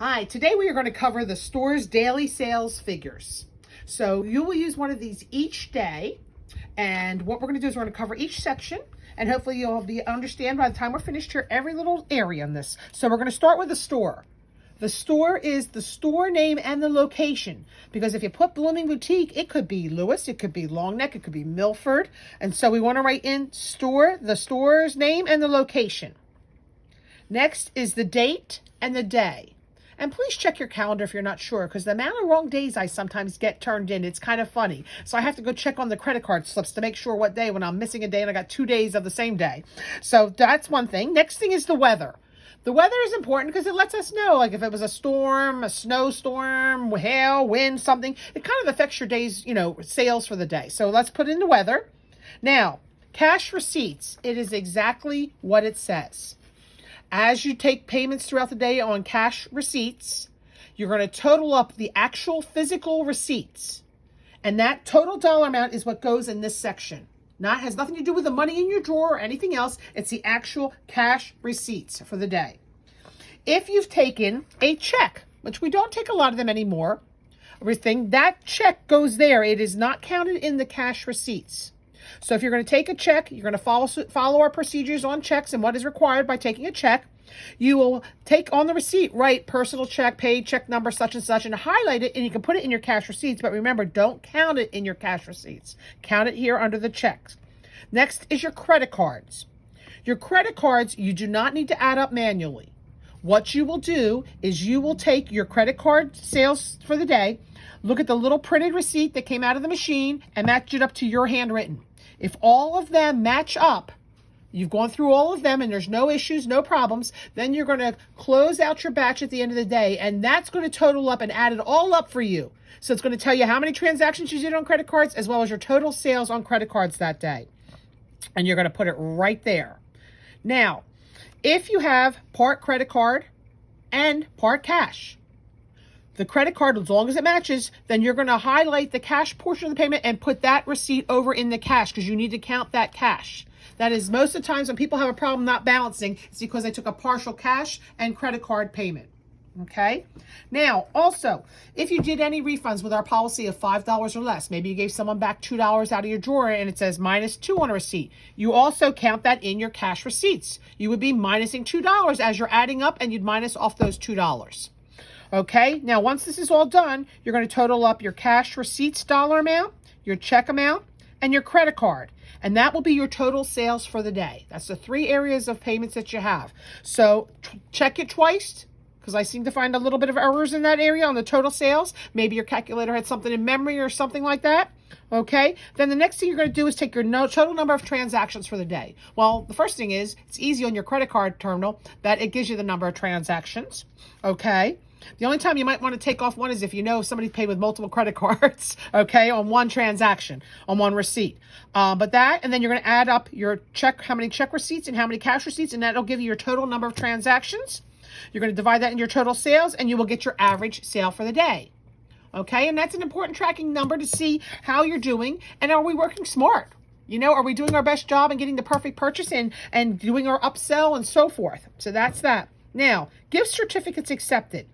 Hi, today we are going to cover the store's daily sales figures. So you will use one of these each day. And what we're going to do is we're going to cover each section. And hopefully you'll understand by the time we're finished here every little area in this. So we're going to start with the store. The store is the store name and the location. Because if you put Blooming Boutique, it could be Lewis, it could be Long Neck, it could be Milford. And so we want to write in store, the store's name and the location. Next is the date and the day. And please check your calendar if you're not sure, because the amount of wrong days I sometimes get turned in, it's kind of funny. So I have to go check on the credit card slips to make sure what day when I'm missing a day and I got 2 days of the same day. So that's one thing. Next thing is the weather. The weather is important because it lets us know, like if it was a storm, a snowstorm, hail, wind, something, it kind of affects your day's, sales for the day. So let's put in the weather. Now, cash receipts. It is exactly what it says. As you take payments throughout the day on cash receipts, you're going to total up the actual physical receipts. And that total dollar amount is what goes in this section. Has nothing to do with the money in your drawer or anything else. It's the actual cash receipts for the day. If you've taken a check, which we don't take a lot of them anymore, that check goes there. It is not counted in the cash receipts. So if you're going to take a check, you're going to follow our procedures on checks and what is required by taking a check. You will take on the receipt, write personal check, paid check number, such and such, and highlight it, and you can put it in your cash receipts. But remember, don't count it in your cash receipts. Count it here under the checks. Next is your credit cards. Your credit cards, you do not need to add up manually. What you will do is you will take your credit card sales for the day, look at the little printed receipt that came out of the machine, and match it up to your handwritten. If all of them match up, you've gone through all of them and there's no issues, no problems, then you're going to close out your batch at the end of the day, and that's going to total up and add it all up for you. So it's going to tell you how many transactions you did on credit cards as well as your total sales on credit cards that day. And you're going to put it right there. Now, if you have part credit card and part cash, the credit card, as long as it matches, then you're going to highlight the cash portion of the payment and put that receipt over in the cash because you need to count that cash. That is most of the times when people have a problem not balancing, it's because they took a partial cash and credit card payment. Okay? Now, also, if you did any refunds with our policy of $5 or less, maybe you gave someone back $2 out of your drawer and it says -2 on a receipt, you also count that in your cash receipts. You would be minusing $2 as you're adding up and you'd minus off those $2. Okay, now once this is all done, you're going to total up your cash receipts dollar amount, your check amount, and your credit card. And that will be your total sales for the day. That's the 3 areas of payments that you have. So check it twice, because I seem to find a little bit of errors in that area on the total sales. Maybe your calculator had something in memory or something like that. Okay, then the next thing you're going to do is take your total number of transactions for the day. Well, the first thing is, it's easy on your credit card terminal that it gives you the number of transactions. Okay. The only time you might want to take off one is if you know somebody paid with multiple credit cards, okay, on one transaction, on one receipt. And then you're going to add up your check, how many check receipts and how many cash receipts, and that'll give you your total number of transactions. You're going to divide that into your total sales, and you will get your average sale for the day. Okay, and that's an important tracking number to see how you're doing, and are we working smart? Are we doing our best job and getting the perfect purchase and doing our upsell and so forth? So that's that. Now, gift certificates accepted.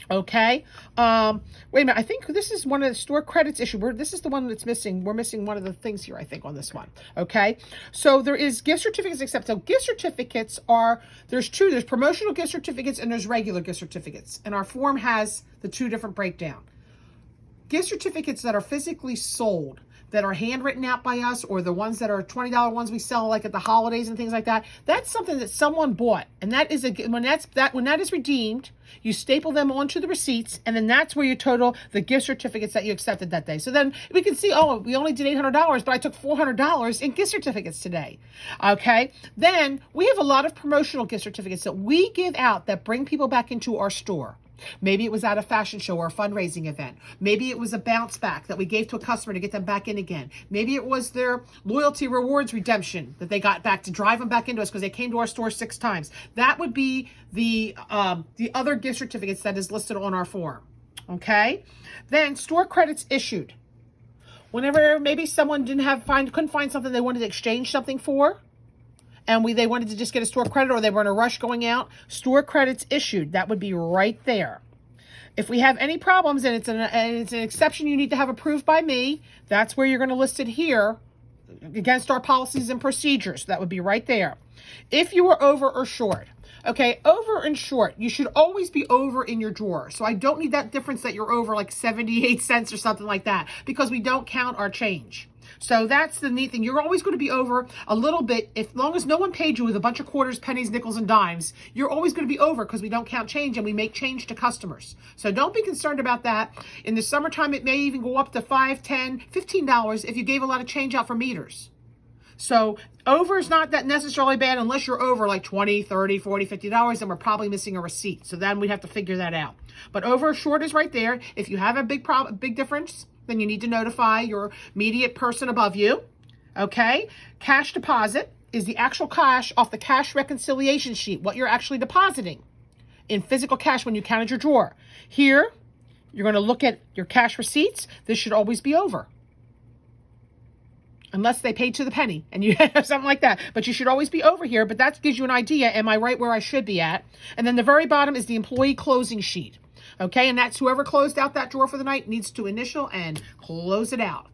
Okay. Wait a minute. I think this is one of the store credits issue. This is the one that's missing. We're missing one of the things here, I think, on this one. Okay. So there is gift certificates accepted. So gift certificates there's 2. There's promotional gift certificates and there's regular gift certificates. And our form has the 2 different breakdown. Gift certificates that are physically sold, that are handwritten out by us, or the ones that are $20 ones we sell like at the holidays and things like that, that's something that someone bought. And that is when that is redeemed, you staple them onto the receipts, and then that's where you total the gift certificates that you accepted that day. So then we can see, oh, we only did $800, but I took $400 in gift certificates today. Okay. Then we have a lot of promotional gift certificates that we give out that bring people back into our store. Maybe it was at a fashion show or a fundraising event. Maybe it was a bounce back that we gave to a customer to get them back in again. Maybe it was their loyalty rewards redemption that they got back to drive them back into us because they came to our store 6 times. That would be the other gift certificates that is listed on our form. Okay? Then store credits issued. Whenever maybe someone couldn't find something they wanted to exchange something for, and they wanted to just get a store credit, or they were in a rush going out, store credits issued. That would be right there. If we have any problems and it's an exception you need to have approved by me, that's where you're going to list it here against our policies and procedures. That would be right there. If you are over or short, okay, over and short, you should always be over in your drawer. So I don't need that difference that you're over like 78 cents or something like that, because we don't count our change. So that's the neat thing. You're always going to be over a little bit. As long as no one paid you with a bunch of quarters, pennies, nickels, and dimes, you're always going to be over, because we don't count change and we make change to customers. So don't be concerned about that. In the summertime, it may even go up to $5, $10, $15 if you gave a lot of change out for meters. So over is not that necessarily bad unless you're over like $20, $30, $40, $50, and we're probably missing a receipt. So then we'd have to figure that out. But over or short is right there. If you have a big difference, then you need to notify your immediate person above you. Okay? Cash deposit is the actual cash off the cash reconciliation sheet, what you're actually depositing in physical cash when you counted your drawer. Here, you're going to look at your cash receipts. This should always be over, unless they paid to the penny and you have something like that. But you should always be over here. But that gives you an idea. Am I right where I should be at? And then the very bottom is the employee closing sheet. Okay, and that's whoever closed out that drawer for the night needs to initial and close it out.